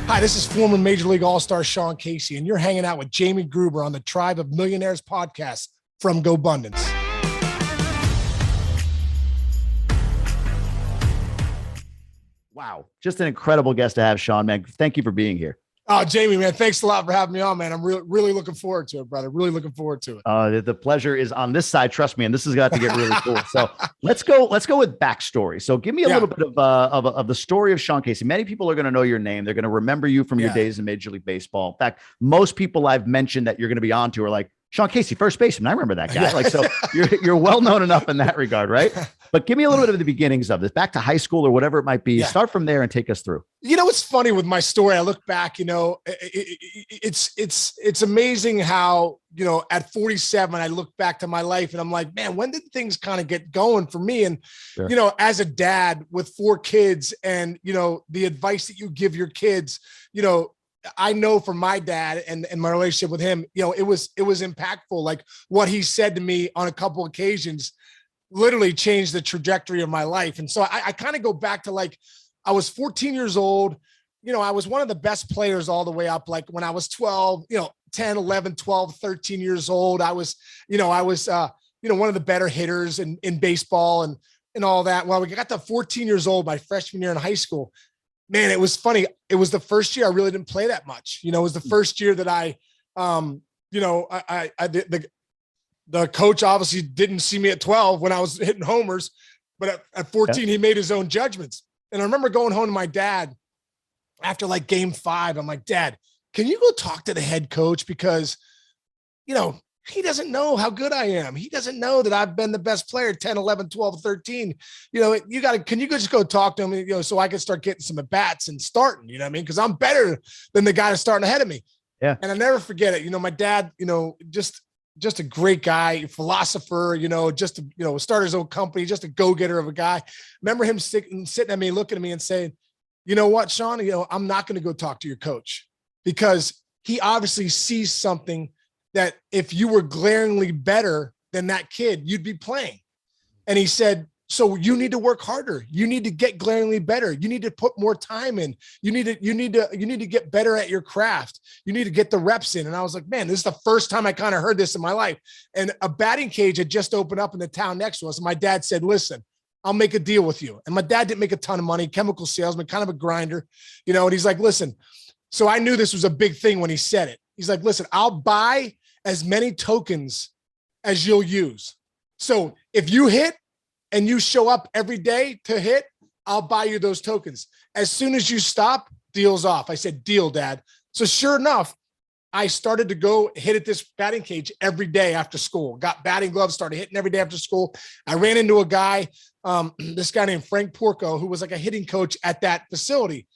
Hi, this is former Major League All-Star Sean Casey, and you're hanging out with Jamie Gruber on the Tribe of Millionaires podcast from GoBundance. Wow. Just an incredible guest to have, Sean, man. Thank you for being here. Oh, Jamie, man, thanks a lot for having me on, man. I'm really looking forward to it, brother. Really looking forward to it. The pleasure is on this side. Trust me, and this has got to get really cool. So let's go with backstory. So give me a little bit of the story of Sean Casey. Many people are going to know your name. They're going to remember you from your days in Major League Baseball. In fact, most people I've mentioned that you're going to be on to are like, Sean Casey, first baseman. I remember that guy. Like, so you're well known enough in that regard, right? But give me a little bit of the beginnings of this, back to high school or whatever it might be. Start from there and take us through. You know, it's funny with my story. I look back, it's amazing how, at 47, I look back to my life and I'm like, man, when did things kind of get going for me? And, as a dad with 4 kids and, the advice that you give your kids, I know from my dad and my relationship with him, it was impactful. Like what he said to me on a couple of occasions literally changed the trajectory of my life. And so I kind of go back to like, I was 14 years old. I was one of the best players all the way up. Like when I was 12, 10, 11, 12, 13 years old, I was one of the better hitters in baseball and all that. Well, we got to 14 years old, my freshman year in high school. Man, it was funny. It was the first year I really didn't play that much. It was the first year that the coach obviously didn't see me at 12 when I was hitting homers, but at 14, he made his own judgments. And I remember going home to my dad after like game 5. I'm like, Dad, can you go talk to the head coach? Because, he doesn't know how good I am. He doesn't know that I've been the best player, 10, 11, 12, 13. Can you just go talk to him, so I can start getting some at bats and starting, because I'm better than the guy that's starting ahead of me. Yeah. And I never forget it. My dad, just a great guy, philosopher, just to, start his own company, just a go-getter of a guy. Remember him sitting at me, looking at me and saying, you know what, Sean, I'm not going to go talk to your coach because he obviously sees something that if you were glaringly better than that kid, you'd be playing. And he said, so you need to work harder. You need to get glaringly better. You need to put more time in. You need to get better at your craft. You need to get the reps in. And I was like, man, this is the first time I kind of heard this in my life. And a batting cage had just opened up in the town next to us. And my dad said, listen, I'll make a deal with you. And my dad didn't make a ton of money, chemical salesman, kind of a grinder, and he's like, listen. So I knew this was a big thing when he said it. He's like, listen, I'll buy as many tokens as you'll use. So if you hit and you show up every day to hit, I'll buy you those tokens. As soon as you stop, deal's off. I said, deal, Dad. So sure enough, I started to go hit at this batting cage every day after school, got batting gloves, started hitting every day after school. I ran into a guy, this guy named Frank Porco, who was like a hitting coach at that facility.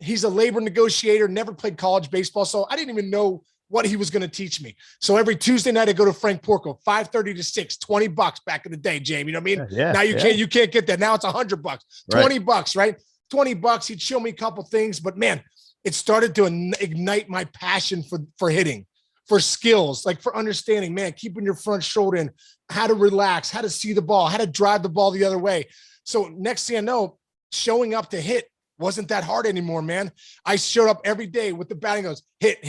He's a labor negotiator, never played college baseball. So I didn't even know what he was going to teach me. So every Tuesday night I go to Frank Porco, 5:30 to 6, $20 back in the day, Jamie. You know what I mean? Yeah, now you can't get that. Now it's $100, $20, right? $20. He'd show me a couple things, but man, it started to ignite my passion for hitting, for skills, like for understanding, man, keeping your front shoulder in, how to relax, how to see the ball, how to drive the ball the other way. So next thing I know, showing up to hit wasn't that hard anymore, man. I showed up every day with the batting goes, hit.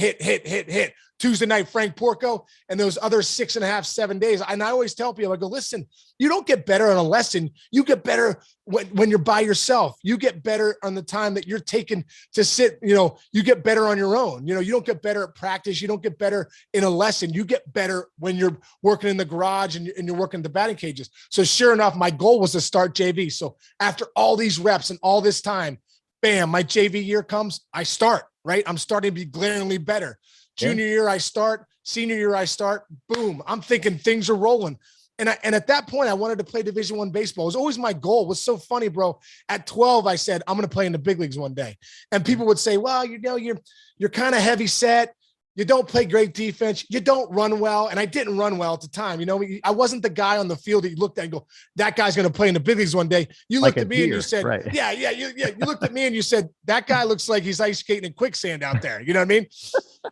Tuesday night, Frank Porco, and those other 6.5, 7 days. And I always tell people, I go, listen, you don't get better on a lesson. You get better when you're by yourself. You get better on the time that you're taking to sit, you get better on your own. You don't get better at practice. You don't get better in a lesson. You get better when you're working in the garage and you're working the batting cages. So sure enough, my goal was to start JV. So after all these reps and all this time, bam, my JV year comes, I start, right? I'm starting to be glaringly better. Junior year, I start. Senior year, I start. Boom. I'm thinking things are rolling. And at that point, I wanted to play Division I baseball. It was always my goal. It was so funny, bro. At 12, I said, I'm going to play in the big leagues one day. And people would say, well, you're kind of heavy set. You don't play great defense. You don't run well. And I didn't run well at the time. I wasn't the guy on the field that you looked at and go, that guy's going to play in the big leagues one day. You looked at me and you said, right. Yeah. You looked at me and you said, that guy looks like he's ice skating in quicksand out there. You know what I mean?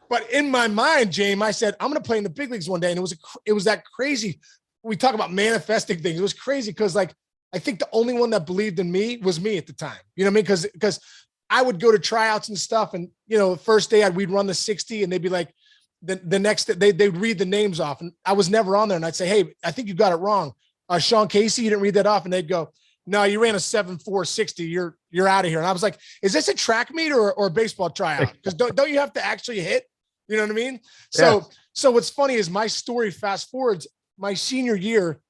But in my mind, James, I said, I'm going to play in the big leagues one day. And it was that crazy. We talk about manifesting things. It was crazy because I think the only one that believed in me was me at the time. You know what I mean? Because I would go to tryouts and stuff. And, the first day we'd run the 60 and they'd be like, the next day they'd read the names off. And I was never on there. And I'd say, hey, I think you got it wrong. Sean Casey, you didn't read that off. And they'd go, no, you ran a 7.460. You're out of here. And I was like, is this a track meet or a baseball tryout? Because don't you have to actually hit? You know what I mean? So what's funny is my story fast forwards my senior year,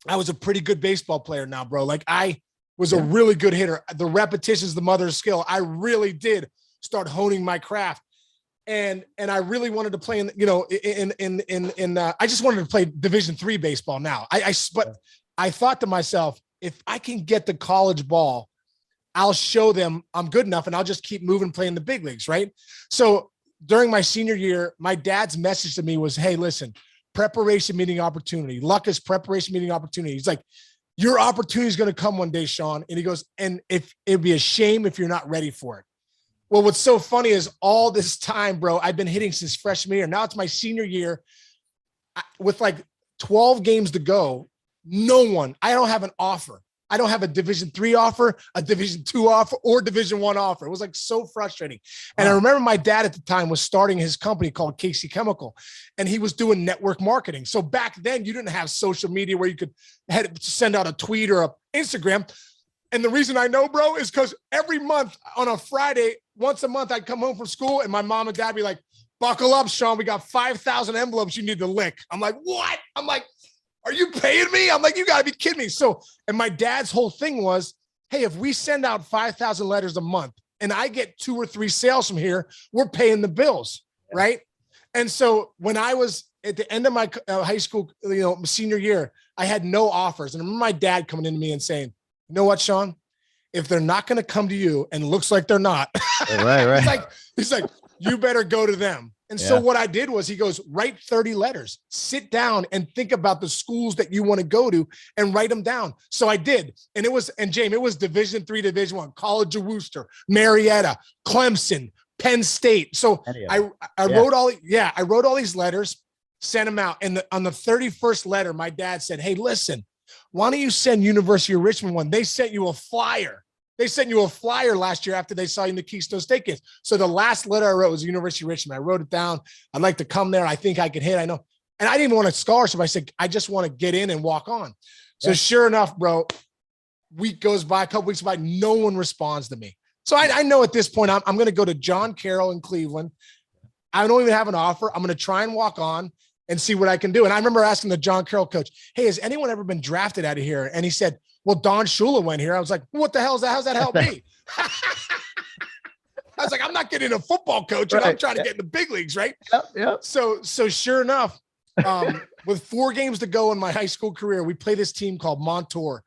I was a pretty good baseball player now, bro. Like I was a really good hitter. The repetition's the mother of skill. I really did start honing my craft. And I really wanted to play I just wanted to play Division III baseball now. But I thought to myself, if I can get the college ball, I'll show them I'm good enough and I'll just keep moving, playing the big leagues. Right. So during my senior year, my dad's message to me was, hey, listen, preparation meeting opportunity. Luck is preparation meeting opportunity. He's like, your opportunity is going to come one day, Sean. And he goes, and if it'd be a shame if you're not ready for it. Well, what's so funny is all this time, bro, I've been hitting since freshman year. Now it's my senior year with like 12 games to go. I don't have an offer. I don't have a Division III offer, a Division II offer, or Division I offer. It was like so frustrating. And I remember my dad at the time was starting his company called Casey Chemical, and he was doing network marketing. So back then you didn't have social media where you could send out a tweet or a Instagram. And the reason I know, bro, is because every month on a Friday, once a month, I'd come home from school and my mom and dad be like, buckle up, Sean. We got 5,000 envelopes you need to lick. I'm like, what? I'm like, are you paying me? I'm like, you got to be kidding me. So, and my dad's whole thing was, hey, if we send out 5,000 letters a month and I get 2 or 3 sales from here, we're paying the bills, right? And so when I was at the end of my high school, senior year, I had no offers. And I remember my dad coming into me and saying, you know what, Sean? If they're not going to come to you and it looks like they're not, right. he's like, you better go to them. And so what I did was he goes, write 30 letters, sit down and think about the schools that you want to go to and write them down. So I did. And it was Division III, Division I, College of Worcester, Marietta, Clemson, Penn State. So I wrote all these letters, sent them out. And on the 31st letter, my dad said, hey, listen, why don't you send University of Richmond one? They sent you a flyer. They sent you a flyer last year after they saw you in the Keystone State games. So the last letter I wrote was University of Richmond. I wrote it down. I'd like to come there. I think I could hit. I know. And I didn't even want a scholarship. I said, I just want to get in and walk on. So sure enough, bro, week goes by, a couple weeks by, no one responds to me. So I know at this point, I'm going to go to John Carroll in Cleveland. I don't even have an offer. I'm going to try and walk on and see what I can do. And I remember asking the John Carroll coach, hey, has anyone ever been drafted out of here? And he said, well, Don Shula went here. I was like, what the hell is that? How's that help me? I was like, I'm not getting a football coach. Right. I'm trying to get in the big leagues, right? Yep. So sure enough, with 4 games to go in my high school career, we play this team called Montour.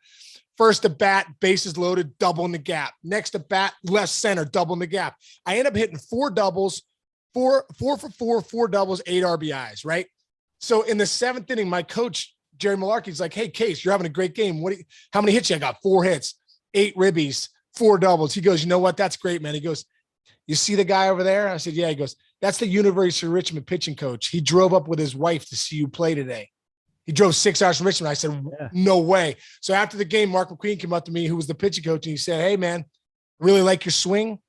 First at bat, bases loaded, double in the gap. Next at bat, left center, double in the gap. I end up hitting 4 doubles, 4 for 4 doubles, 8 RBIs, right? So in the 7th inning, my coach, Jerry Malarkey's like, hey, Case, you're having a great game. How many hits you? I got 4 hits, 8 ribbies, 4 doubles. He goes, you know what? That's great, man. He goes, you see the guy over there? I said, yeah. He goes, that's the University of Richmond pitching coach. He drove up with his wife to see you play today. He drove 6 hours from Richmond. I said, no way. So after the game, Mark McQueen came up to me, who was the pitching coach, and he said, hey, man, really like your swing.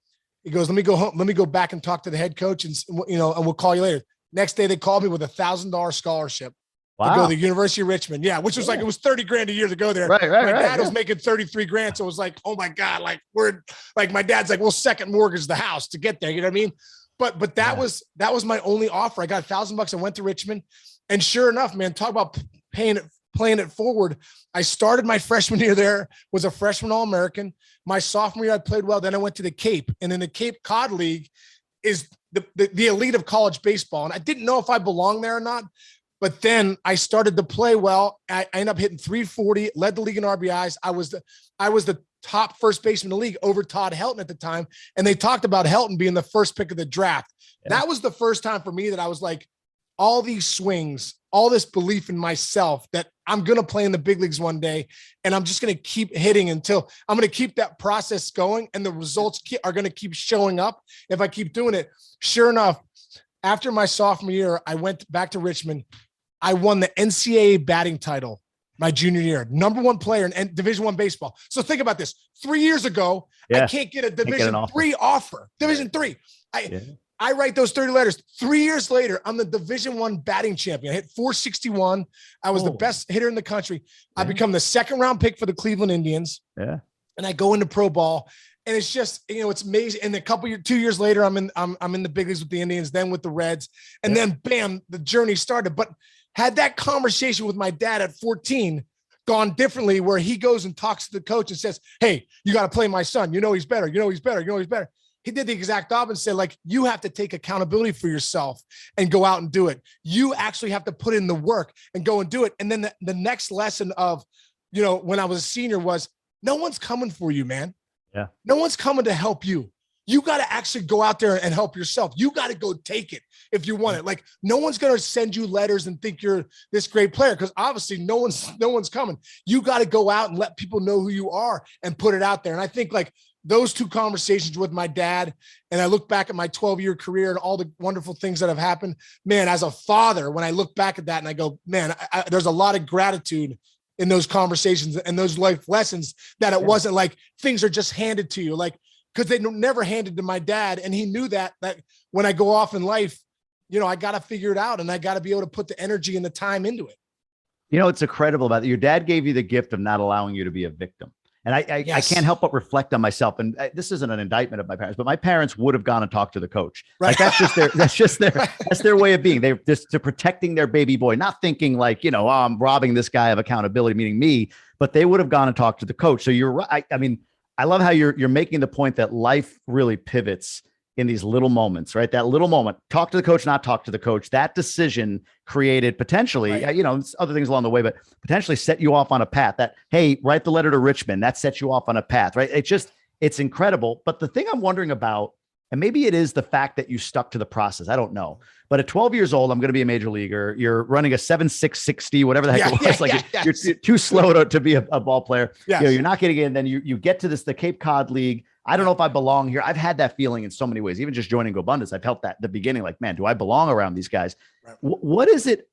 He goes, let me go home. Let me go back and talk to the head coach and we'll call you later. Next day, they called me with $1,000 scholarship. To go to the University of Richmond. Yeah. Which was like, it was 30 grand a year to go there. Right. My dad was making 33 grand. So it was like, oh my God, like my dad's like, we'll second mortgage the house to get there. You know what I mean? But that was my only offer. I got $1,000 and went to Richmond. And sure enough, man, talk about playing it forward. I started my freshman year there, was a freshman All-American. My sophomore year, I played well. Then I went to the Cape, and in the Cape Cod League is the elite of college baseball. And I didn't know if I belonged there or not. But then I started to play well. I ended up hitting 340, led the league in RBIs. I was the top first baseman in the league over Todd Helton at the time. And they talked about Helton being the first pick of the draft. Yeah. That was the first time for me that I was like, all these swings, all this belief in myself that I'm going to play in the big leagues one day. And I'm just going to keep hitting until I'm going to keep that process going. And the results are going to keep showing up if I keep doing it. Sure enough, after my sophomore year, I went back to Richmond. I won the NCAA batting title my junior year, number one player in Division I baseball. So think about this. 3 years ago, I can't get a Division III offer. Division III. I write those 30 letters. 3 years later, I'm the Division I batting champion. I hit 461. I was the best hitter in the country. I become the second round pick for the Cleveland Indians. Yeah. And I go into pro ball. And it's just, it's amazing. And 2 years later, I'm in the big leagues with the Indians, then with the Reds. And then bam, the journey started. But had that conversation with my dad at 14 gone differently, where he goes and talks to the coach and says, hey, you got to play my son. He's better. He's better. He did the exact opposite and said, like, you have to take accountability for yourself and go out and do it. You actually have to put in the work and go and do it. And then the next lesson of, when I was a senior was, no one's coming for you, man. Yeah. No one's coming to help you. You got to actually go out there and help yourself. You got to go take it if you want it. Like, no one's going to send you letters and think you're this great player, because obviously no one's coming. You got to go out and let people know who you are and put it out there. And I think, like, those two conversations with my dad, and I look back at my 12-year career and all the wonderful things that have happened, man, as a father, when I look back at that and I go, man, there's a lot of gratitude in those conversations and those life lessons, that it wasn't like things are just handed to you, like, because they never handed to my dad. And he knew that when I go off in life, I got to figure it out, and I got to be able to put the energy and the time into it. It's incredible about that. Your dad gave you the gift of not allowing you to be a victim. And I can't help but reflect on myself. And this isn't an indictment of my parents, but my parents would have gone and talked to the coach. Right. Like, that's their way of being. They're just protecting their baby boy, not thinking like, I'm robbing this guy of accountability, meaning me, but they would have gone and talked to the coach. So you're right. I mean, I love how you're making the point that life really pivots in these little moments, right? That little moment, talk to the coach, not talk to the coach. That decision created potentially, other things along the way, but potentially set you off on a path that, hey, write the letter to Richmond. That sets you off on a path, right? It's incredible. But the thing I'm wondering about, and maybe it is the fact that you stuck to the process, I don't know. But at 12 years old, I'm going to be a major leaguer. You're running a 7.660, whatever the heck it was. You're too slow to be a ball player. Yes. You're not getting in. Then you get to the Cape Cod League. I don't know if I belong here. I've had that feeling in so many ways. Even just joining GoBundance, I felt that at the beginning, like, man, do I belong around these guys? Right. What is it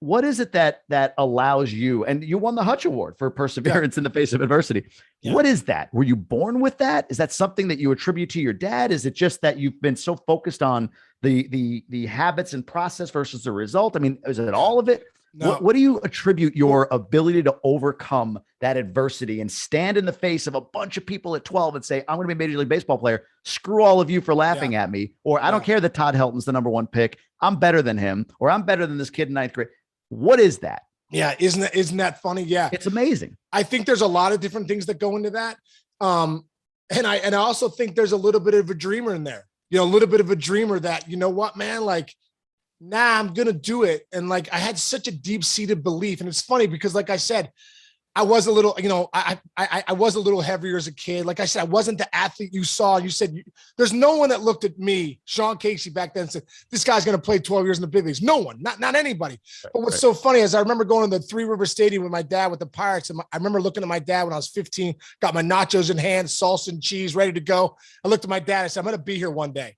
that allows you? And you won the Hutch Award for perseverance in the face of adversity. Yeah. What is that? Were you born with that? Is that something that you attribute to your dad? Is it just that you've been so focused on the habits and process versus the result? I mean, is it all of it? No. What do you attribute your ability to overcome that adversity and stand in the face of a bunch of people at 12 and say, I'm going to be a Major League Baseball player. Screw all of you for laughing at me. Or I don't care that Todd Helton's the number one pick. I'm better than him, or I'm better than this kid in ninth grade. What is that? Yeah. Isn't that funny? Yeah. It's amazing. I think there's a lot of different things that go into that. And I also think there's a little bit of a dreamer in there, a little bit of a dreamer that, you know what, man, like, nah, I'm going to do it. And like, I had such a deep seated belief. And it's funny because, like I said, I was a little, I was a little heavier as a kid. Like I said, I wasn't the athlete you saw. You said, there's no one that looked at me, Sean Casey, back then and said, this guy's going to play 12 years in the big leagues. No one, not anybody. But what's so funny is I remember going to the Three River Stadium with my dad with the Pirates. And I remember looking at my dad when I was 15, got my nachos in hand, salsa and cheese, ready to go. I looked at my dad. I said, I'm going to be here one day.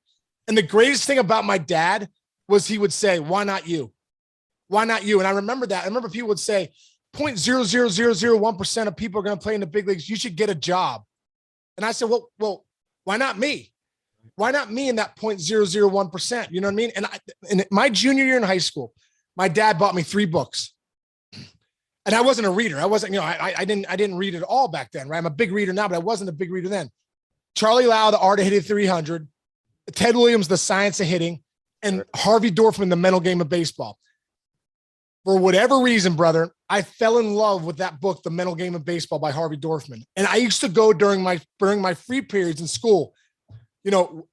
And the greatest thing about my dad was he would say, why not you? Why not you? And I remember that. I remember people would say, 0.00001% of people are going to play in the big leagues. You should get a job. And I said, well, why not me? Why not me in that 0.001%? You know what I mean? And in my junior year in high school, my dad bought me 3 books. And I wasn't a reader. I wasn't, I didn't read it all back then, right? I'm a big reader now, but I wasn't a big reader then. Charlie Lau, The Art of Hitting 300, Ted Williams, The Science of Hitting, and Harvey Dorfman, The Mental Game of Baseball. For whatever reason, brother, I fell in love with that book, The Mental Game of Baseball by Harvey Dorfman. And I used to go during my free periods in school.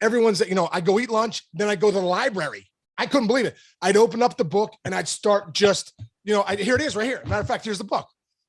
Everyone's, I go eat lunch, then I go to the library. I couldn't believe it. I'd open up the book and I'd start just, here it is right here. Matter of fact, here's the book.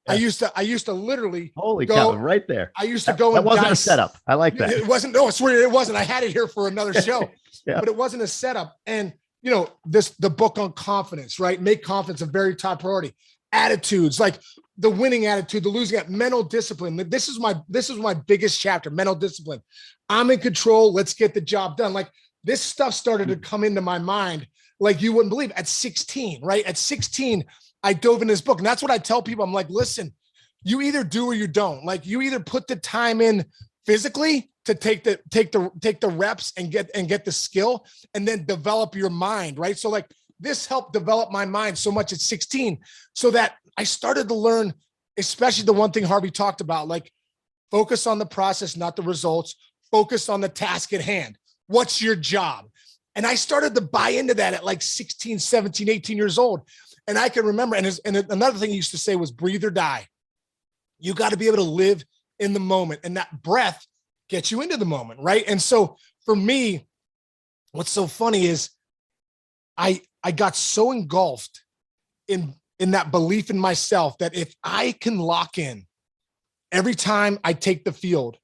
Yeah. I used to literally holy cow, right there. I used to go and that wasn't a setup. I like that. It wasn't. No, I swear it wasn't. I had it here for another show, but it wasn't a setup. And the book on confidence, right? Make confidence a very top priority. Attitudes, like the winning attitude, the losing attitude, mental discipline. This is my biggest chapter, mental discipline. I'm in control. Let's get the job done. Like this stuff started to come into my mind like you wouldn't believe at 16, right? At 16, I dove in this book. And that's what I tell people. I'm like, listen, you either do or you don't. Like you either put the time in physically to take the reps and get the skill, and then develop your mind, right? So like this helped develop my mind so much at 16, so that I started to learn, especially the one thing Harvey talked about, like focus on the process, not the results. Focus on the task at hand. What's your job? And I started to buy into that at like 16, 17, 18 years old. And I can remember, and another thing he used to say was breathe or die. You got to be able to live in the moment, and that breath gets you into the moment, right? And so for me, what's so funny is I got so engulfed in that belief in myself that if I can lock in every time I take the field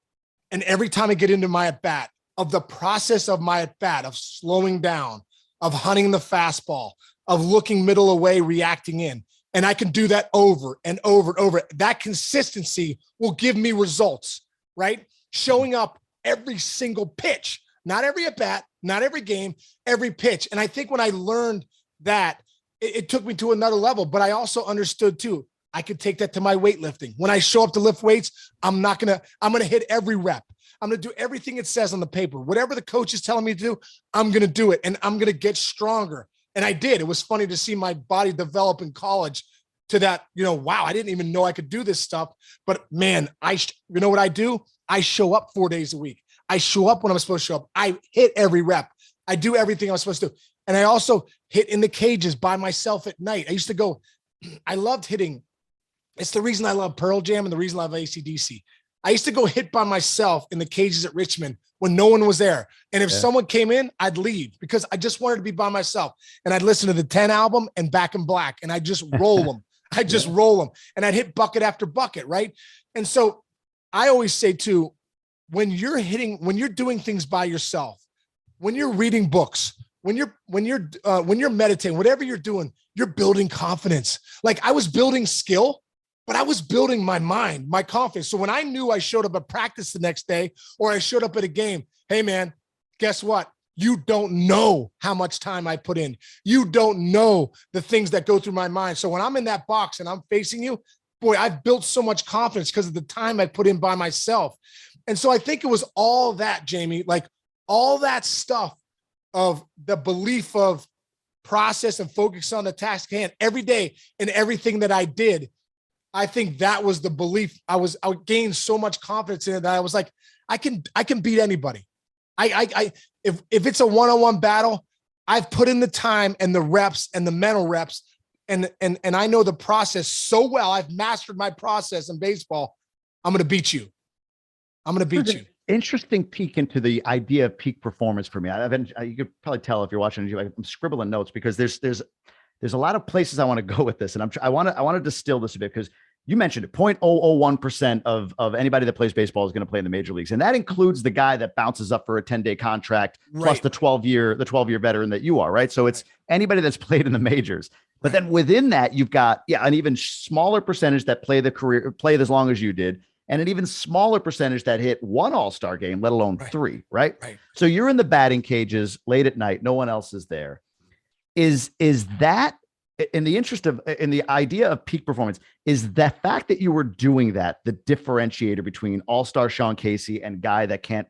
and every time I get into my at-bat, of the process of my at-bat, of slowing down, of hunting the fastball, of looking middle away, reacting in, and I can do that over and over and over, that consistency will give me results, right? Showing up every single pitch, not every at-bat, not every game, every pitch. And I think when I learned that, it took me to another level, but I also understood too, I could take that to my weightlifting. When I show up to lift weights, I'm going to hit every rep. I'm going to do everything it says on the paper. Whatever the coach is telling me to do, I'm going to do it, and I'm going to get stronger. And I did. It was funny to see my body develop in college to that, wow, I didn't even know I could do this stuff. But man, you know what I do? I show up 4 days a week. I show up when I'm supposed to show up. I hit every rep. I do everything I'm supposed to do. And I also hit in the cages by myself at night. I used to go, I loved hitting. It's the reason I love Pearl Jam and the reason I love AC/DC. I used to go hit by myself in the cages at Richmond when no one was there. And if someone came in, I'd leave because I just wanted to be by myself. And I'd listen to the 10 album and Back in Black, and I'd just roll them. I'd just roll them. And I'd hit bucket after bucket, right? And so I always say too, when you're doing things by yourself, when you're reading books, when you're meditating, whatever you're doing, you're building confidence. Like I was building skill, but I was building my mind, my confidence. So when I knew I showed up at practice the next day, or I showed up at a game, hey man, guess what? You don't know how much time I put in. You don't know the things that go through my mind. So when I'm in that box and I'm facing you, boy, I've built so much confidence because of the time I put in by myself. And so I think it was all that, Jamie, like all that stuff of the belief of process and focus on the task at hand every day and everything that I did. I think that was the belief. I gained so much confidence in it that I was like, I can beat anybody. If it's a one-on-one battle, I've put in the time and the reps and the mental reps, and I know the process so well. I've mastered my process in baseball. I'm going to beat you. I'm going to beat you. Interesting peek into the idea of peak performance for me. You could probably tell if you're watching, I'm scribbling notes because there's a lot of places I want to go with this, and I want to distill this a bit because you mentioned it. 0.001% of anybody that plays baseball is going to play in the major leagues, and that includes the guy that bounces up for a 10-day contract plus the 12-year veteran that you are, right? So it's anybody that's played in the majors. But then within that, you've got an even smaller percentage that play as long as you did, and an even smaller percentage that hit one All-Star game, let alone three, right? So you're in the batting cages late at night, no one else is there. Is that, in the idea of peak performance, is the fact that you were doing that the differentiator between All-Star Sean Casey and guy that can't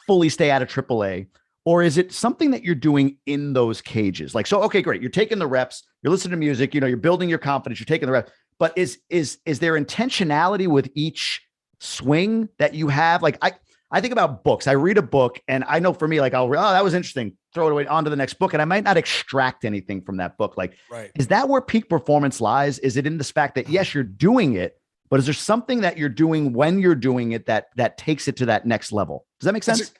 fully stay out of AAA? Or is it something that you're doing in those cages? Like, so, okay, great. You're taking the reps, you're listening to music, you're building your confidence, you're taking the reps, but is there intentionality with each swing that you have? Like I think about books. I read a book and I know for me, like that was interesting. Throw it away on to the next book. And I might not extract anything from that book. Like, is that where peak performance lies? Is it in this fact that yes, you're doing it, but is there something that you're doing when you're doing it that takes it to that next level? Does that make sense?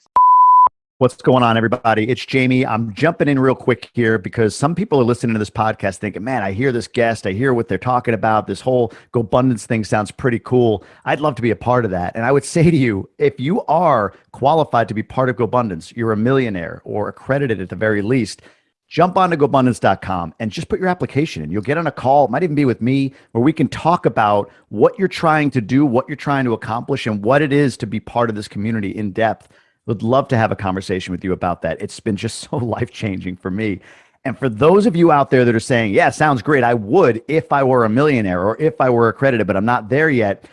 What's going on, everybody? It's Jamie. I'm jumping in real quick here because some people are listening to this podcast thinking, man, I hear this guest, I hear what they're talking about. This whole GoBundance thing sounds pretty cool. I'd love to be a part of that. And I would say to you, if you are qualified to be part of GoBundance, you're a millionaire or accredited at the very least, jump onto GoBundance.com and just put your application in. You'll get on a call. It might even be with me where we can talk about what you're trying to do, what you're trying to accomplish, and what it is to be part of this community in depth. Would love to have a conversation with you about that. It's been just so life-changing for me. And for those of you out there that are saying, yeah, sounds great, I would if I were a millionaire or if I were accredited, but I'm not there yet.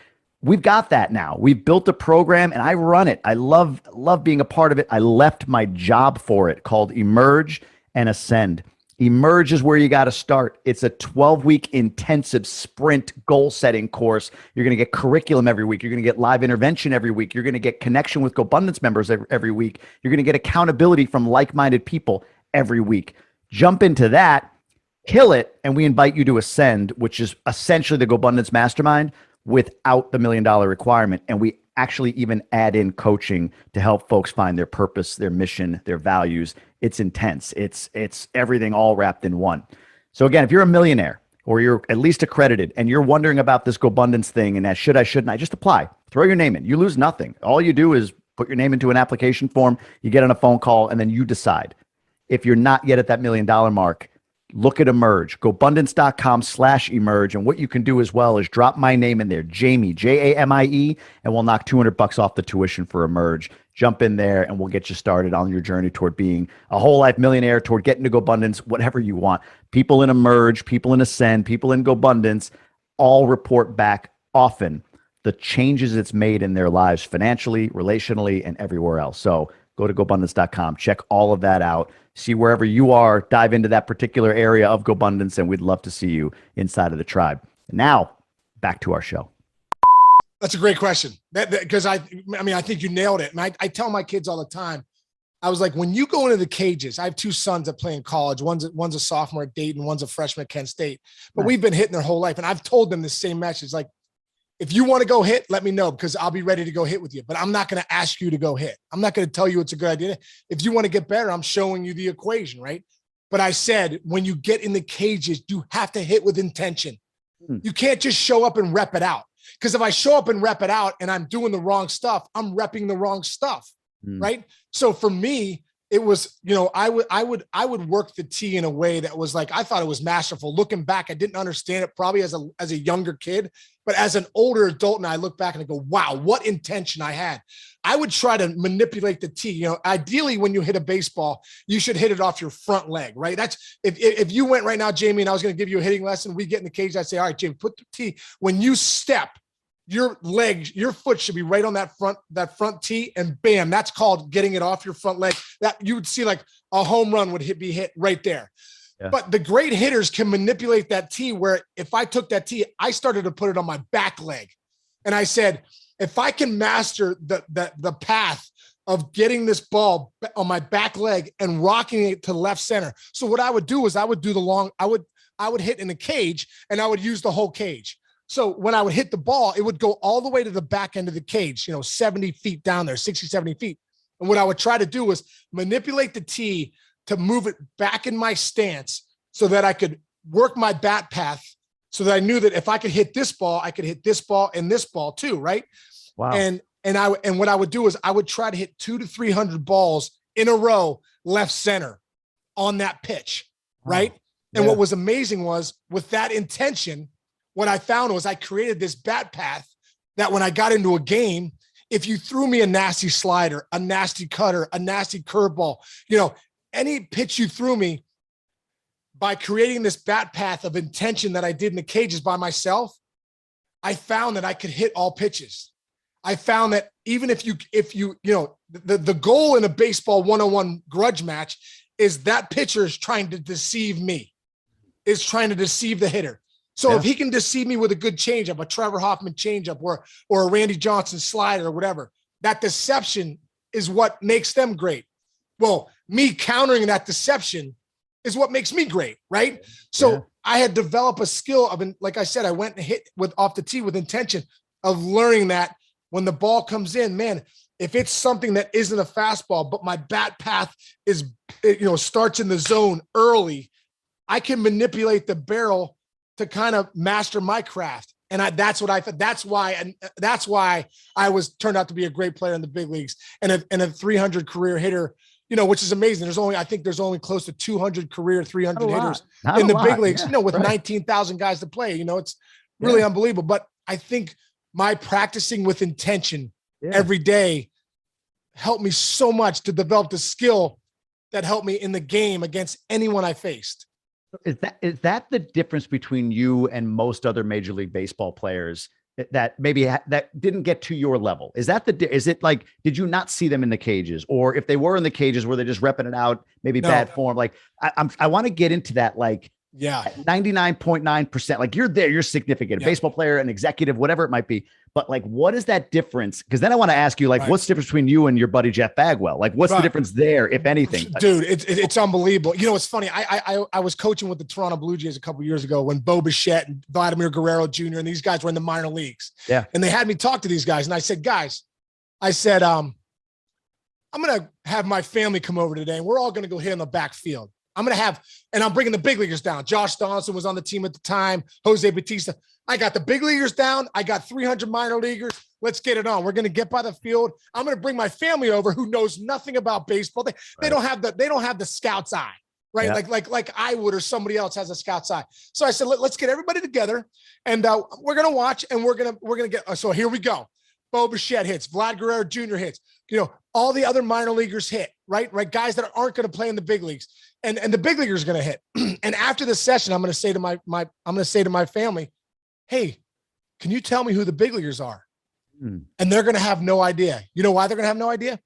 We've got that now. We've built a program and I run it. I love being a part of it. I left my job for it, called Emerge and Ascend. Emerge is where you got to start. It's a 12-week intensive sprint goal setting course. You're going to get curriculum every week. You're going to get live intervention every week. You're going to get connection with GoBundance members every week. You're going to get accountability from like-minded people every week. Jump into that, kill it, and we invite you to Ascend, which is essentially the GoBundance Mastermind without the $1 million requirement. And we actually even add in coaching to help folks find their purpose, their mission, their values. It's intense. It's everything all wrapped in one. So again, if you're a millionaire or you're at least accredited and you're wondering about this GoBundance thing and that shouldn't I, just apply. Throw your name in. You lose nothing. All you do is put your name into an application form, you get on a phone call, and then you decide. If you're not yet at that $1 million mark, look at Emerge, GoBundance.com/emerge. And what you can do as well is drop my name in there, Jamie, Jamie, and we'll knock $200 off the tuition for Emerge. Jump in there and we'll get you started on your journey toward being a whole life millionaire, toward getting to GoBundance, whatever you want. People in Emerge, people in Ascend, people in GoBundance all report back often the changes it's made in their lives financially, relationally, and everywhere else. So go to GoBundance.com, check all of that out. See wherever you are, dive into that particular area of GoBundance, and we'd love to see you inside of the tribe. And now, back to our show. That's a great question. Because I think you nailed it. And I tell my kids all the time, I was like, when you go into the cages, I have two sons that play in college. One's a sophomore at Dayton, one's a freshman at Kent State. But we've been hitting their whole life. And I've told them the same message. Like, if you want to go hit, let me know, because I'll be ready to go hit with you. But I'm not going to ask you to go hit. I'm not going to tell you it's a good idea. If you want to get better, I'm showing you the equation, right? But I said, when you get in the cages, you have to hit with intention. You can't just show up and rep it out. Because if I show up and rep it out and I'm doing the wrong stuff, I'm repping the wrong stuff, right? So for me, it was, I would work the tee in a way that was like, I thought it was masterful. Looking back, I didn't understand it probably as a younger kid, but as an older adult, and I look back and I go, wow, what intention I had. I would try to manipulate the tee. Ideally, when you hit a baseball, you should hit it off your front leg, right? That's if you went right now, Jamie, and I was going to give you a hitting lesson, we get in the cage, I'd say, all right, Jamie, put the tee. When you step, your foot should be right on that front tee, and bam, that's called getting it off your front leg. That you would see like a home run would be hit right there. Yeah. But the great hitters can manipulate that tee, where if I took that tee, I started to put it on my back leg. And I said, if I can master the path of getting this ball on my back leg and rocking it to left center. So what I would do is I would hit in the cage, and I would use the whole cage. So when I would hit the ball, it would go all the way to the back end of the cage, 70 feet down there, 60, 70 feet. And what I would try to do was manipulate the tee to move it back in my stance so that I could work my bat path, so that I knew that if I could hit this ball, I could hit this ball and this ball too, right? Wow. And what I would do is I would try to hit 200 to 300 balls in a row, left center on that pitch, right? And what was amazing was, with that intention, what I found was I created this bat path that when I got into a game, if you threw me a nasty slider, a nasty cutter, a nasty curveball, any pitch you threw me, by creating this bat path of intention that I did in the cages by myself, I found that I could hit all pitches. I found that even if the goal in a baseball 1-on-1 grudge match is that pitcher is trying to deceive me, is trying to deceive the hitter. So if he can deceive me with a good changeup, a Trevor Hoffman changeup, or a Randy Johnson slider or whatever, that deception is what makes them great. Well, me countering that deception is what makes me great, right? So I had developed a skill of, like I said, I went and hit off the tee with intention of learning that when the ball comes in, man, if it's something that isn't a fastball, but my bat path is, starts in the zone early, I can manipulate the barrel to kind of master my craft. And that's what I thought. That's why I was turned out to be a great player in the big leagues and a 300 career hitter, which is amazing. I think there's only close to 200 career 300 hitters in the big leagues, with 19,000 guys to play. It's really unbelievable. But I think my practicing with intention every day helped me so much to develop the skill that helped me in the game against anyone I faced. Is that the difference between you and most other Major League Baseball players that maybe that didn't get to your level? Is it like, did you not see them in the cages, or if they were in the cages, were they just repping it out, maybe bad form? Like I want to get into that, like, 99.9%, like you're there, you're significant, baseball player, an executive, whatever it might be. But like, what is that difference? Because then I want to ask you, like, what's the difference between you and your buddy Jeff Bagwell? Like, what's the difference there, if anything? Dude, it's unbelievable. You know, it's funny. I was coaching with the Toronto Blue Jays a couple years ago when Bo Bichette and Vladimir Guerrero Jr. and these guys were in the minor leagues. Yeah. And they had me talk to these guys. And I said, guys, I'm going to have my family come over today and we're all going to go hit in the backfield. I'm bringing the big leaguers down. Josh Donaldson was on the team at the time. Jose Bautista. I got the big leaguers down. I got 300 minor leaguers. Let's get it on. We're going to get by the field. I'm going to bring my family over who knows nothing about baseball. They don't have the scout's eye, right? Yeah. Like I would, or somebody else has a scout's eye. So I said, let's get everybody together and we're going to watch and we're going to get, so here we go. Bo Bichette hits, Vlad Guerrero Jr. hits, all the other minor leaguers hit, right? Guys that aren't going to play in the big leagues. And the big leaguers are going to hit. And after the session, I'm going to say to my family, hey, can you tell me who the big leaguers are? And they're going to have no idea. You know why they're going to have no idea?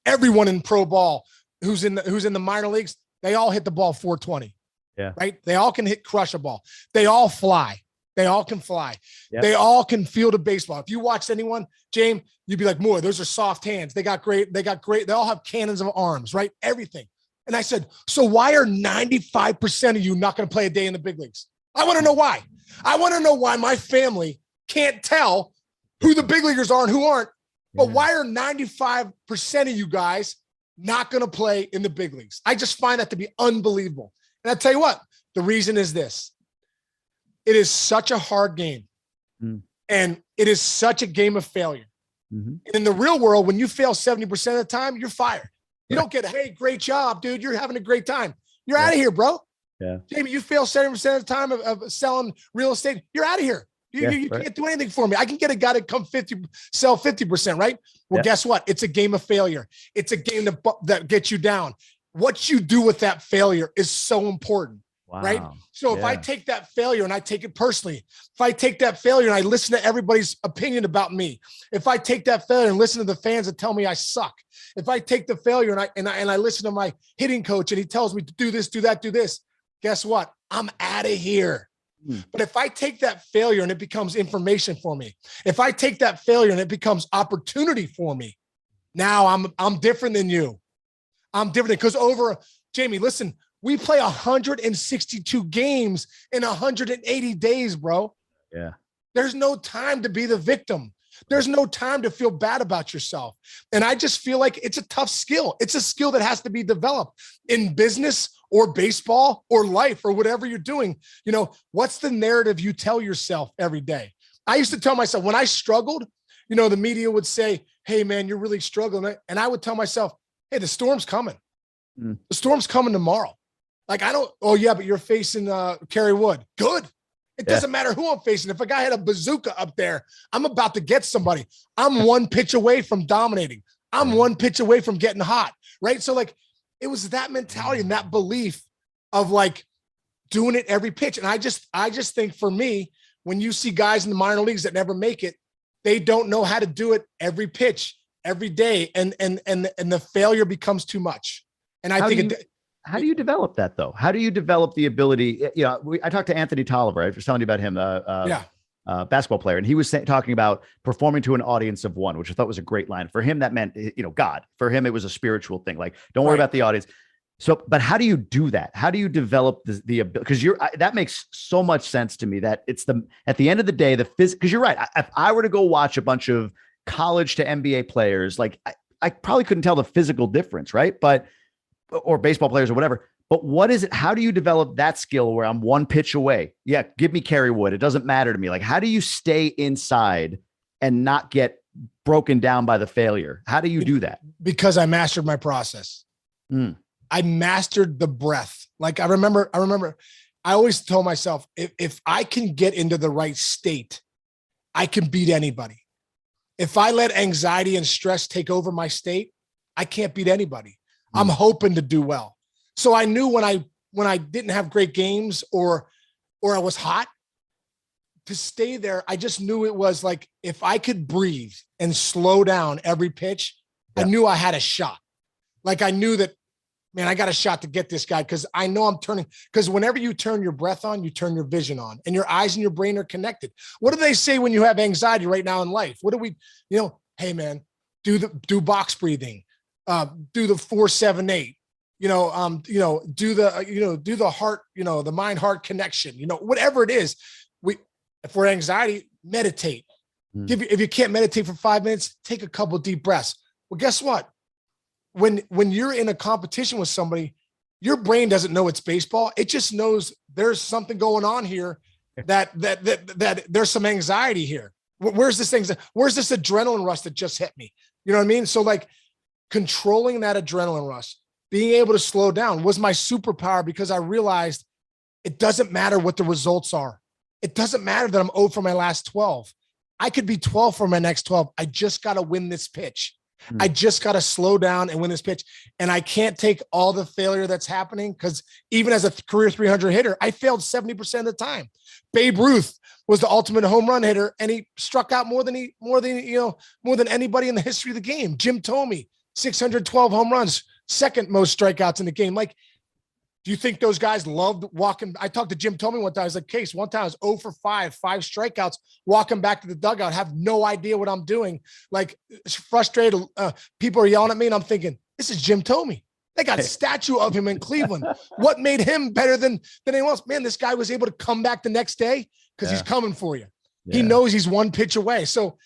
Everyone in pro ball who's in the minor leagues, they all hit the ball 420. Yeah. Right. They all can crush a ball. They all fly. They all can fly. Yep. They all can field a baseball. If you watched anyone, James, you'd be like, more, those are soft hands. They all have cannons of arms, right? Everything. And I said, so why are 95% of you not going to play a day in the big leagues? I want to know why. I want to know why my family can't tell who the big leaguers are and who aren't. But why are 95% of you guys not going to play in the big leagues? I just find that to be unbelievable. And I'll tell you what, the reason is this. It is such a hard game. And it is such a game of failure. And in the real world, when you fail 70% of the time, you're fired. You don't get, hey, great job, dude. You're having a great time. You're out of here, bro. Yeah. Jamie, you fail 70% of the time of selling real estate. You're out of here. You can't do anything for me. I can get a guy to come sell 50%, right? Well, guess what? It's a game of failure. It's a game that gets you down. What you do with that failure is so important. Wow. Right. So if I take that failure and I take it personally, if I take that failure and I listen to everybody's opinion about me, if I take that failure and listen to the fans that tell me I suck, if I take the failure and I listen to my hitting coach and he tells me to do this, do that, do this, guess what? I'm out of here. But if I take that failure and it becomes information for me, if I take that failure and it becomes opportunity for me, now I'm different than you. I'm different because Jamie, listen, we play 162 games in 180 days, bro. Yeah. There's no time to be the victim. There's no time to feel bad about yourself. And I just feel like it's a tough skill. It's a skill that has to be developed in business or baseball or life or whatever you're doing. What's the narrative you tell yourself every day? I used to tell myself when I struggled, the media would say, hey man, you're really struggling. And I would tell myself, hey, the storm's coming. The storm's coming tomorrow. Like, but you're facing Kerry Wood. Good. It doesn't matter who I'm facing. If a guy had a bazooka up there, I'm about to get somebody. I'm one pitch away from dominating. I'm one pitch away from getting hot, right? So, like, it was that mentality and that belief of, like, doing it every pitch. And I just think for me, when you see guys in the minor leagues that never make it, they don't know how to do it every pitch, every day, and the failure becomes too much. And I think how do you develop that though? How do you develop the ability? I talked to Anthony Tolliver. I was telling you about him, basketball player. And he was talking about performing to an audience of one, which I thought was a great line. For him, that meant, God. For him, it was a spiritual thing. Like, don't worry about the audience. So, but how do you do that? How do you develop the ability? Because that makes so much sense to me that it's at the end of the day, because you're right. If I were to go watch a bunch of college to NBA players, like I probably couldn't tell the physical difference, right? Or baseball players or whatever. But what is it? How do you develop that skill where I'm one pitch away? Yeah. Give me Kerry Wood. It doesn't matter to me. Like, how do you stay inside and not get broken down by the failure? How do you do that? Because I mastered my process. I mastered the breath. Like, I remember, I always told myself, if I can get into the right state, I can beat anybody. If I let anxiety and stress take over my state, I can't beat anybody. I'm hoping to do well. So I knew when I didn't have great games or I was hot, to stay there, I just knew it was like, if I could breathe and slow down every pitch, I knew I had a shot. Like I knew that, man, I got a shot to get this guy, because I know I'm turning, because whenever you turn your breath on, you turn your vision on, and your eyes and your brain are connected. What do they say when you have anxiety right now in life? What do we, hey man, do box breathing, do the 4-7-8, do the heart, the mind heart connection, whatever it is. For anxiety, meditate. If you can't meditate for 5 minutes, take a couple deep breaths. Well, guess what? When you're in a competition with somebody, your brain doesn't know it's baseball. It just knows there's something going on here, that there's some anxiety here. Where's this adrenaline rush that just hit me? You know what I mean? So like controlling that adrenaline rush, being able to slow down was my superpower, because I realized it doesn't matter what the results are. It doesn't matter that I'm 0 for my last 12. I could be 12 for my next 12. I just got to win this pitch. I just got to slow down and win this pitch. And I can't take all the failure that's happening, because even as a career 300 hitter, I failed 70% of the time. Babe Ruth was the ultimate home run hitter, and he struck out more than anybody in the history of the game. Jim Thome, 612 home runs, second most strikeouts in the game. Like, do you think those guys loved walking? I talked to Jim Thome one time. I was like, Case, one time I was 0 for 5 strikeouts, walking back to the dugout, have no idea what I'm doing. Like, frustrated. People are yelling at me, and I'm thinking, this is Jim Thome. They got a statue of him in Cleveland. What made him better than anyone else? Man, this guy was able to come back the next day because he's coming for you. Yeah. He knows he's one pitch away. So,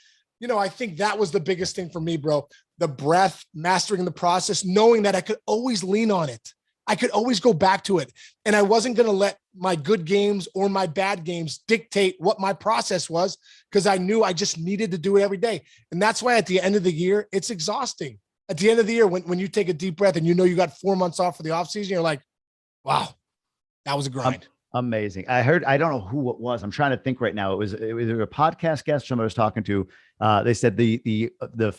I think that was the biggest thing for me, bro. The breath, mastering the process, knowing that I could always lean on it. I could always go back to it. And I wasn't going to let my good games or my bad games dictate what my process was, because I knew I just needed to do it every day. And that's why at the end of the year, it's exhausting. At the end of the year, when you take a deep breath and you got 4 months off for the offseason, you're like, wow, that was a grind. Amazing. I don't know who it was. I'm trying to think right now. It was either a podcast guest someone I was talking to. They said the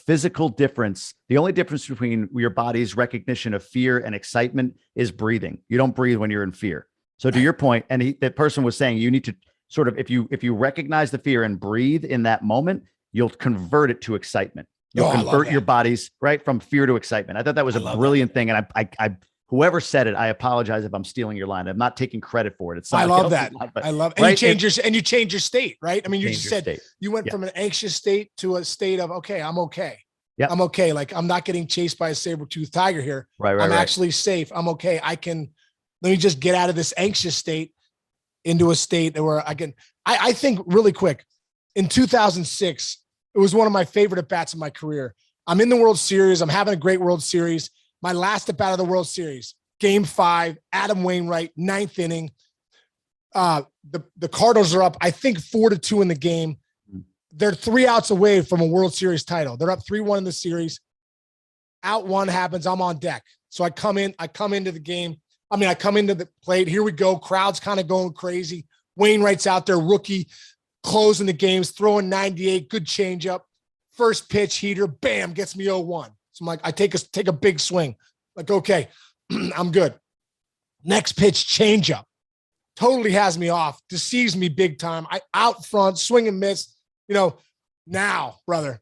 physical difference, the only difference between your body's recognition of fear and excitement is breathing. You don't breathe when you're in fear. So to your point, and that person was saying you need to sort of, if you recognize the fear and breathe in that moment, you'll convert it to excitement. You'll convert your body's right from fear to excitement. I thought that was a brilliant thing. And I whoever said it, I apologize if I'm stealing your line. I'm not taking credit for it. It's I love that. Line, but, I love, and right? you change your state, right? I mean, you just said state. You went from an anxious state to a state of, okay, I'm okay. Yeah, I'm okay. Like, I'm not getting chased by a saber-toothed tiger here. I'm actually safe. I'm okay. Let me just get out of this anxious state into a state where I think really quick, in 2006, it was one of my favorite at-bats in my career. I'm in the World Series. I'm having a great World Series. My last at-bat of the World Series, Game 5, Adam Wainwright, 9th inning. The Cardinals are up, I think 4-2 in the game. They're 3 outs away from a World Series title. They're up 3-1 in the series. Out one happens. I'm on deck. So I come into the game. I come into the plate. Here we go. Crowd's kind of going crazy. Wainwright's out there, rookie, closing the games, throwing 98, good changeup. First pitch, heater, bam, gets me 0-1. So I'm like, I take a big swing. Like, okay, I'm good. Next pitch, changeup. Totally has me off, deceives me big time. I out front, swing and miss. Now, brother,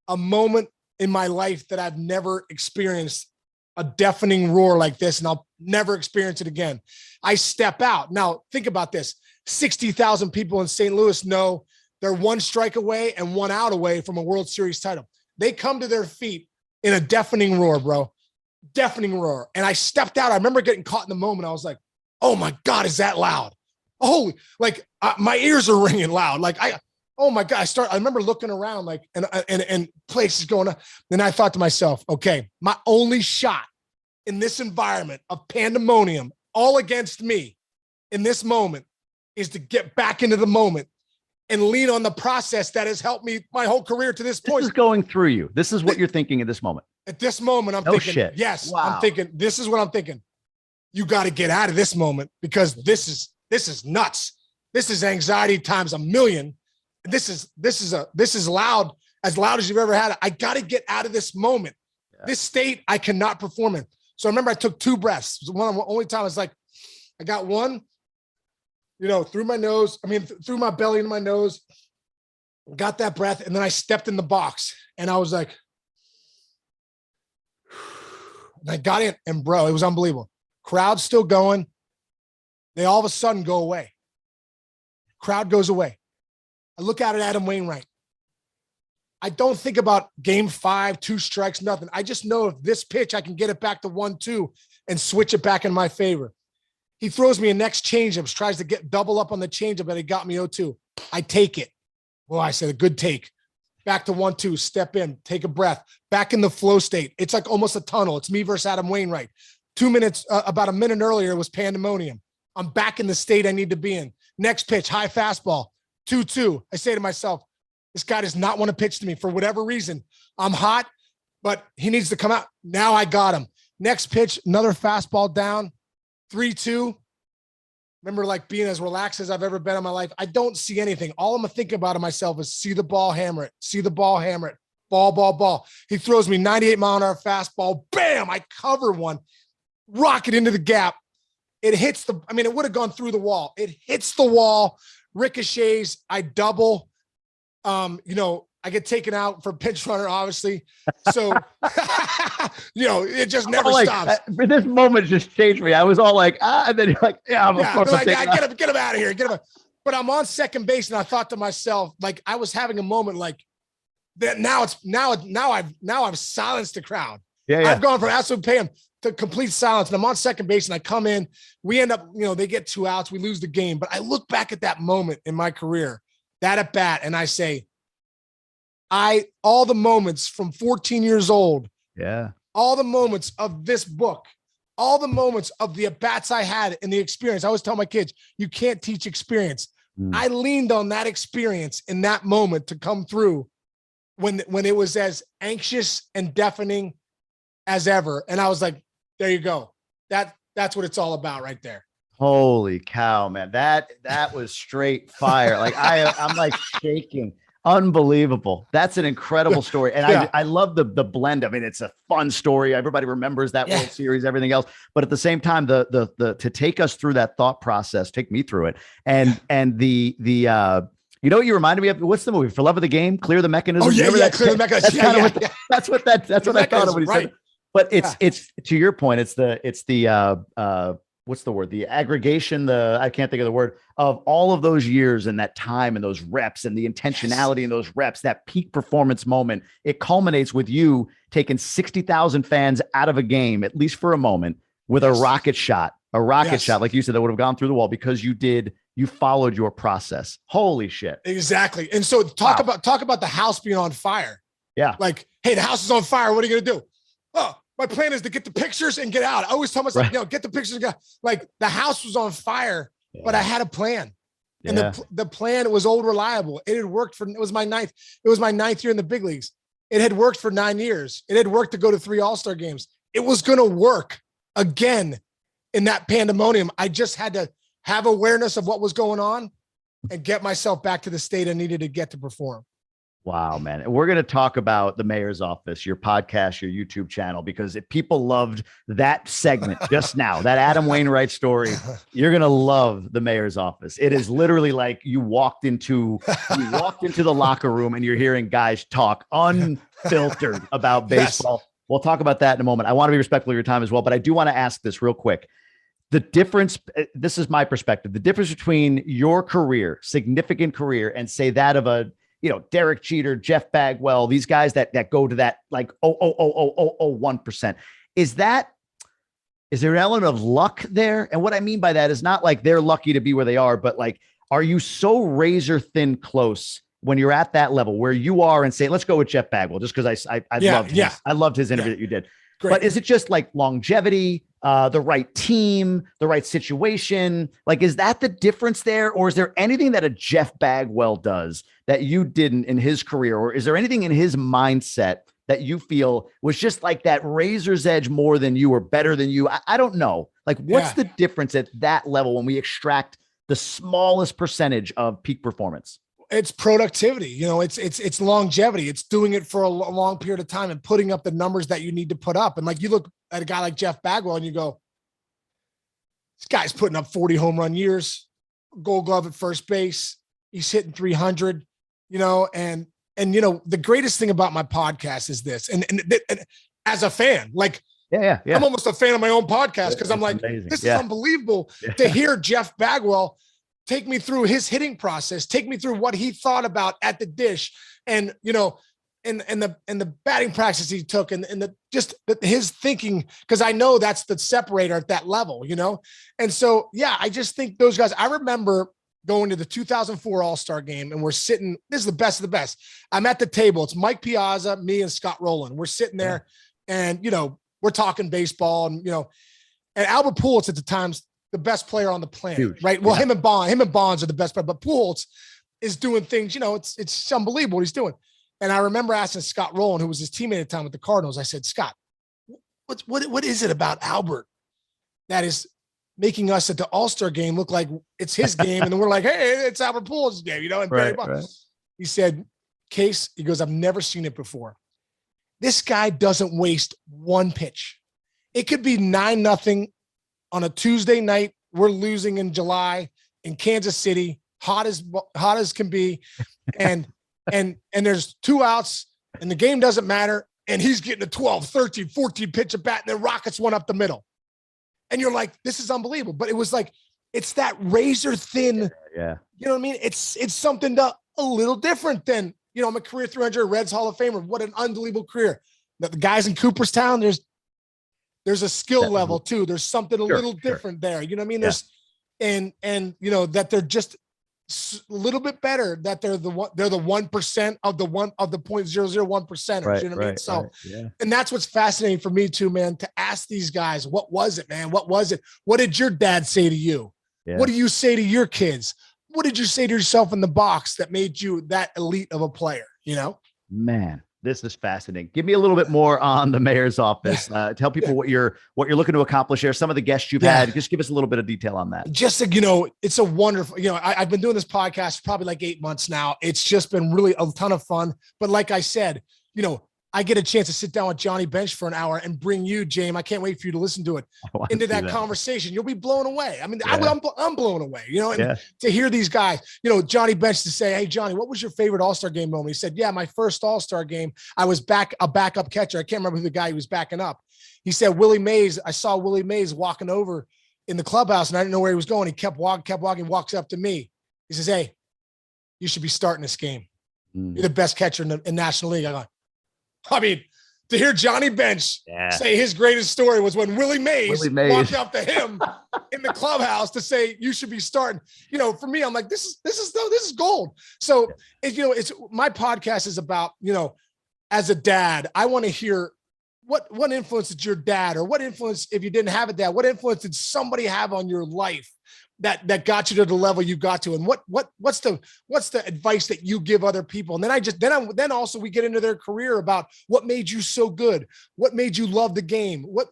a moment in my life that I've never experienced, a deafening roar like this, and I'll never experience it again. I step out. Now, think about this. 60,000 people in St. Louis know they're 1 strike away and 1 out away from a World Series title. They come to their feet in a deafening roar, bro. Deafening roar. And I stepped out. I remember getting caught in the moment. I was like, oh my God, is that loud? Holy, my ears are ringing loud. Oh my God. I remember looking around and places going on. Then I thought to myself, okay, my only shot in this environment of pandemonium, all against me in this moment, is to get back into the moment and lean on the process that has helped me my whole career to this point. This is going through you. This is what you're thinking at this moment. At this moment, I'm thinking, yes, wow. I'm thinking, this is what I'm thinking. You got to get out of this moment, because this is nuts. This is anxiety times a million. This is loud, as loud as you've ever had it. I got to get out of this moment. Yeah. This state I cannot perform in. So I remember I took 2 breaths. It was one of the only time I was like, I got one, through my nose. Through my belly into my nose, got that breath. And then I stepped in the box and I was like, and I got in, and bro, it was unbelievable. Crowd's still going. They all of a sudden go away. Crowd goes away. I look out at Adam Wainwright. I don't think about game 5, 2 strikes, nothing. I just know if this pitch, I can get it back to 1-2 and switch it back in my favor. He throws me a next changeup, tries to get double up on the changeup, but he got me 0-2. I take it. Well, I said a good take. Back to 1-2, step in, take a breath, back in the flow state. It's like almost a tunnel. It's me versus Adam Wainwright. 2 minutes, about a minute earlier, it was pandemonium. I'm back in the state I need to be in. Next pitch, high fastball, 2-2. I say to myself, this guy does not want to pitch to me for whatever reason. I'm hot, but he needs to come out. Now I got him. Next pitch, another fastball down, 3-2. Remember, like, being as relaxed as I've ever been in my life. I don't see anything. All I'm thinking about in myself is see the ball, hammer it. See the ball, hammer it. Ball, ball, ball. He throws me 98-mile-an-hour fastball. Bam! I cover one. Rocket into the gap. It hits it would have gone through the wall. It hits the wall, ricochets. I double. I get taken out for pinch runner, obviously. So, it just never stops. This moment just changed me. I was all like, and then you're like, yeah, of course. Like, get him out of here. Get him. But I'm on second base, and I thought to myself, like, I was having a moment like that. Now I've silenced the crowd. Yeah. I've gone from absolute pain to complete silence, and I'm on second base, and I come in. We end up, they get 2 outs. We lose the game. But I look back at that moment in my career, that at bat, and I say, all the moments from 14 years old, all the moments of this book, all the moments of the at-bats I had and the experience. I always tell my kids, you can't teach experience. I leaned on that experience in that moment to come through when it was as anxious and deafening as ever. And I was like, there you go. That's what it's all about right there. Holy cow, man. That was straight fire. Like I'm like shaking. Unbelievable. That's an incredible story. And I love the blend. I mean, it's a fun story. Everybody remembers that World Series, everything else. But at the same time, the to take us through that thought process, take me through it. And the what you reminded me of? What's the movie? For Love of the Game? Clear the Mechanism. Oh, yeah, that Clear the Mechanism. That's what I thought of when he said it. But it's to your point, it's the what's the word? The aggregation, I can't think of the word, of all of those years and that time and those reps and the intentionality in those reps, that peak performance moment. It culminates with you taking 60,000 fans out of a game, at least for a moment, with a rocket shot, shot, like you said, that would have gone through the wall because you followed your process. Holy shit. Exactly. And so talk about the house being on fire. Yeah. Like, hey, the house is on fire. What are you going to do? Oh, my plan is to get the pictures and get out. I always tell myself, get the pictures and get out. Like, the house was on fire, but I had a plan. And the plan was old reliable. It had worked it was my ninth year in the big leagues. It had worked for 9 years. It had worked to go to 3 All-Star games. It was going to work again in that pandemonium. I just had to have awareness of what was going on and get myself back to the state I needed to get to perform. Wow, man. And we're going to talk about the mayor's office, your podcast, your YouTube channel, because if people loved that segment just now, that Adam Wainwright story, you're going to love the mayor's office. It is literally like you walked into the locker room and you're hearing guys talk unfiltered about baseball. Yes. We'll talk about that in a moment. I want to be respectful of your time as well, but I do want to ask this real quick. The difference, this is my perspective, the difference between your career, significant career, and say that of a Derek Jeter, Jeff Bagwell, these guys that go to that like 0.00001%. Is there an element of luck there? And what I mean by that is not like they're lucky to be where they are, but like, are you so razor thin close when you're at that level where you are and say, let's go with Jeff Bagwell, just because I loved his interview that you did. Great. But is it just like longevity, the right team, the right situation? Like, is that the difference there? Or is there anything that a Jeff Bagwell does that you didn't in his career? Or is there anything in his mindset that you feel was just like that razor's edge more than you or better than you? I don't know. Like, what's the difference at that level when we extract the smallest percentage of peak performance? it's productivity, it's longevity. It's doing it for a long period of time and putting up the numbers that you need to put up. And like, you look at a guy like Jeff Bagwell and you go, this guy's putting up 40 home run years, Gold Glove at first base. He's hitting 300, and the greatest thing about my podcast is this. And as a fan, like, yeah. I'm almost a fan of my own podcast because I'm like, amazing. This is unbelievable to hear Jeff Bagwell take me through his hitting process, take me through what he thought about at the dish, and the batting practice he took, and his thinking, because I know that's the separator at that level, And so, yeah, I just think those guys. I remember going to the 2004 All-Star game, and we're sitting. This is the best of the best. I'm at the table. It's Mike Piazza, me, and Scott Rowland. We're sitting there, and we're talking baseball, and and Albert Pujols at the time's the best player on the planet, huge, right? Well, him and Bonds are the best player, but Pujols is doing things, it's unbelievable what he's doing. And I remember asking Scott Rowland, who was his teammate at the time with the Cardinals, I said, Scott, what is it about Albert that is making us at the All-Star game look like it's his game? And then we're like, hey, it's Albert Pujols' game, and right. He said, Case, he goes, I've never seen it before. This guy doesn't waste one pitch. It could be 9-0 on a Tuesday night. We're losing in July in Kansas City, hot as can be. And there's 2 outs and the game doesn't matter. And he's getting a 12, 13, 14 pitch at bat, and then rockets one up the middle. And you're like, this is unbelievable. But it was like, it's that razor thin. Yeah. You know what I mean? It's something a little different than, I'm a career 300 Reds Hall of Famer. What an unbelievable career. The guys in Cooperstown, there's a skill level too. There's something a little different there. You know what I mean? There's, and that they're just a little bit better, that they're the 1% of the 0.001%. Right, you know what I mean? So, yeah. And that's what's fascinating for me too, man, to ask these guys, what was it, man? What was it? What did your dad say to you? Yeah. What do you say to your kids? What did you say to yourself in the box that made you that elite of a player? Man, this is fascinating. Give me a little bit more on the mayor's office. Tell people what you're looking to accomplish here. Some of the guests you've had. Just give us a little bit of detail on that. Just it's a wonderful. I've been doing this podcast for probably like 8 months now. It's just been really a ton of fun. But like I said, I get a chance to sit down with Johnny Bench for an hour and bring you, James. I can't wait for you to listen to it, into that conversation. You'll be blown away. I mean, I'm blown away, and to hear these guys, Johnny Bench to say, hey, Johnny, what was your favorite All-Star game moment? He said, yeah, my first All-Star game, I was a backup catcher. I can't remember who the guy he was backing up. He said, Willie Mays, I saw Willie Mays walking over in the clubhouse and I didn't know where he was going. He kept walking, walks up to me. He says, hey, you should be starting this game. You're the best catcher in the National League. I mean, to hear Johnny Bench say his greatest story was when Willie Mays walked up to him in the clubhouse to say, you should be starting. For me, I'm like, this is gold. So, it's my podcast is about, as a dad, I want to hear what influence did your dad, or what influence, if you didn't have a dad, what influence did somebody have on your life that got you to the level you got to, and what's the advice that you give other people? And then also we get into their career about what made you so good, what made you love the game, what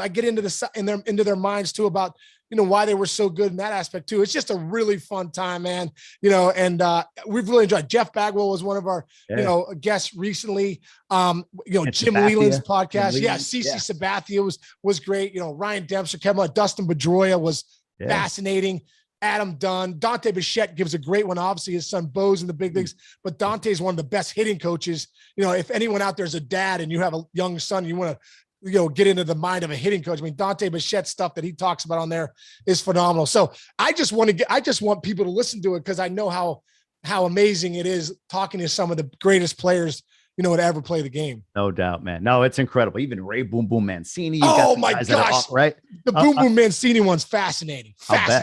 I get into their minds too about why they were so good in that aspect too. It's just a really fun time, man. And we've really enjoyed. Jeff Bagwell was one of our guests recently. Jim Leland's podcast, CC Sabathia was great. Ryan Dempster, Dustin Pedroia was fascinating. Adam Dunn, Dante Bichette gives a great one. Obviously, his son Bo's in the big leagues, but Dante's one of the best hitting coaches. If anyone out there is a dad and you have a young son, you want to get into the mind of a hitting coach. I mean, Dante Bichette's stuff that he talks about on there is phenomenal. So I just want people to listen to it, because I know how amazing it is talking to some of the greatest players to ever play the game. No doubt, man. No, it's incredible. Even Ray Boom Boom Mancini. Oh my gosh. Right. The Boom Boom Mancini one's fascinating.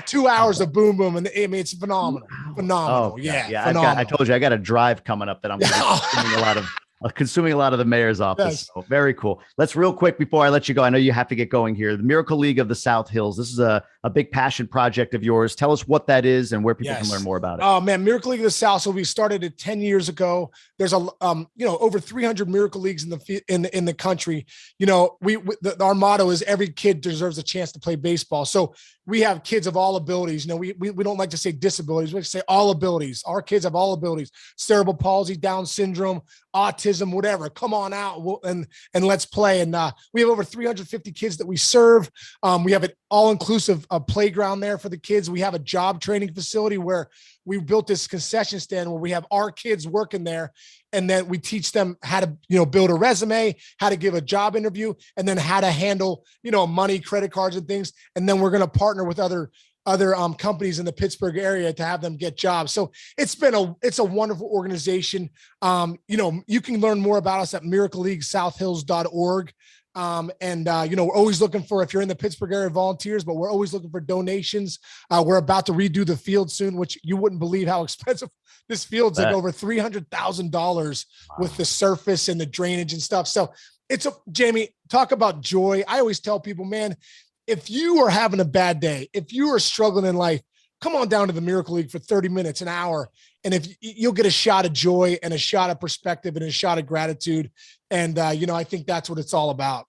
2 hours of Boom Boom. And I mean, it's phenomenal. Phenomenal. Oh, yeah. Phenomenal. I told you, I got a drive coming up that I'm going to be spending a lot of consuming a lot of the mayor's office. Yes. So very cool. Let's real quick before I let you go. I know you have to get going here. The Miracle League of the South Hills. This is a big passion project of yours. Tell us what that is and where people can learn more about it. Oh man, Miracle League of the South. So we started it 10 years ago. There's over 300 Miracle Leagues in the country. Our motto is every kid deserves a chance to play baseball. So we have kids of all abilities. We don't like to say disabilities. We like to say all abilities. Our kids have all abilities: cerebral palsy, Down syndrome, autism, whatever. Come on out and let's play. And we have over 350 kids that we serve. We have an all-inclusive playground there for the kids. We have a job training facility where we built this concession stand where we have our kids working there. And then we teach them how to, build a resume, how to give a job interview, and then how to handle, money, credit cards and things. And then we're going to partner with other companies in the Pittsburgh area to have them get jobs. So it's a wonderful organization. You can learn more about us at miracleleaguesouthhills.org. We're always looking for, if you're in the Pittsburgh area, volunteers, but we're always looking for donations. We're about to redo the field soon, which you wouldn't believe how expensive this field's like, over $300,000 with the surface and the drainage and stuff. So Jamie, talk about joy. I always tell people, man, if you are having a bad day, if you are struggling in life, come on down to the Miracle League for 30 minutes, an hour. And if you'll get a shot of joy and a shot of perspective and a shot of gratitude. And, I think that's what it's all about.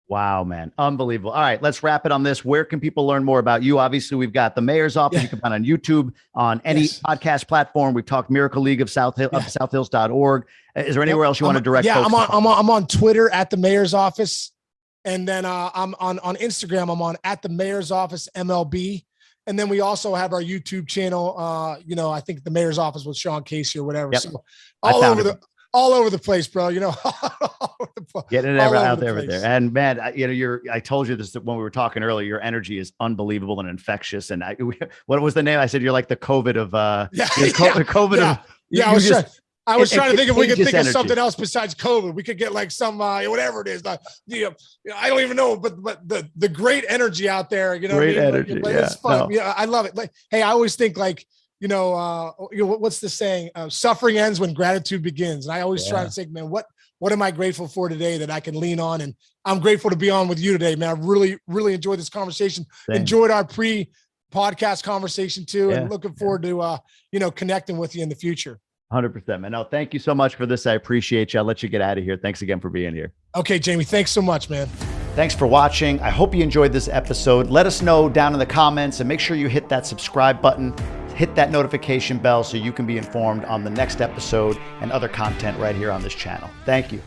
Wow, man. Unbelievable. All right, let's wrap it on this. Where can people learn more about you? Obviously, we've got the mayor's office. You can find on YouTube, on any podcast platform. We've talked Miracle League of Southhills.org. Is there anywhere else you want to direct? Yeah, folks I'm on Twitter at the mayor's office. And then I'm on Instagram. I'm on at the mayor's office MLB. And then we also have our YouTube channel. I think the mayor's office with Sean Casey or whatever. Yep. So all over the place, bro. Getting it out there with there. And man, I told you this when we were talking earlier, your energy is unbelievable and infectious. And what was the name? I said, you're like the COVID of, COVID of, I was trying to think if we could think of something else besides COVID. We could get like some, whatever it is. I don't even know, but the great energy out there, great energy. It's fun. No. I love it. Like, hey, I always think like, what's the saying? Suffering ends when gratitude begins. And I always try to think, man, what am I grateful for today that I can lean on? And I'm grateful to be on with you today, man. I really, really enjoyed this conversation. Same. Enjoyed our pre-podcast conversation too. And looking forward to, connecting with you in the future. 100%, man. No, thank you so much for this. I appreciate you. I'll let you get out of here. Thanks again for being here. Okay, Jamie, thanks so much, man. Thanks for watching. I hope you enjoyed this episode. Let us know down in the comments and make sure you hit that subscribe button, hit that notification bell so you can be informed on the next episode and other content right here on this channel. Thank you.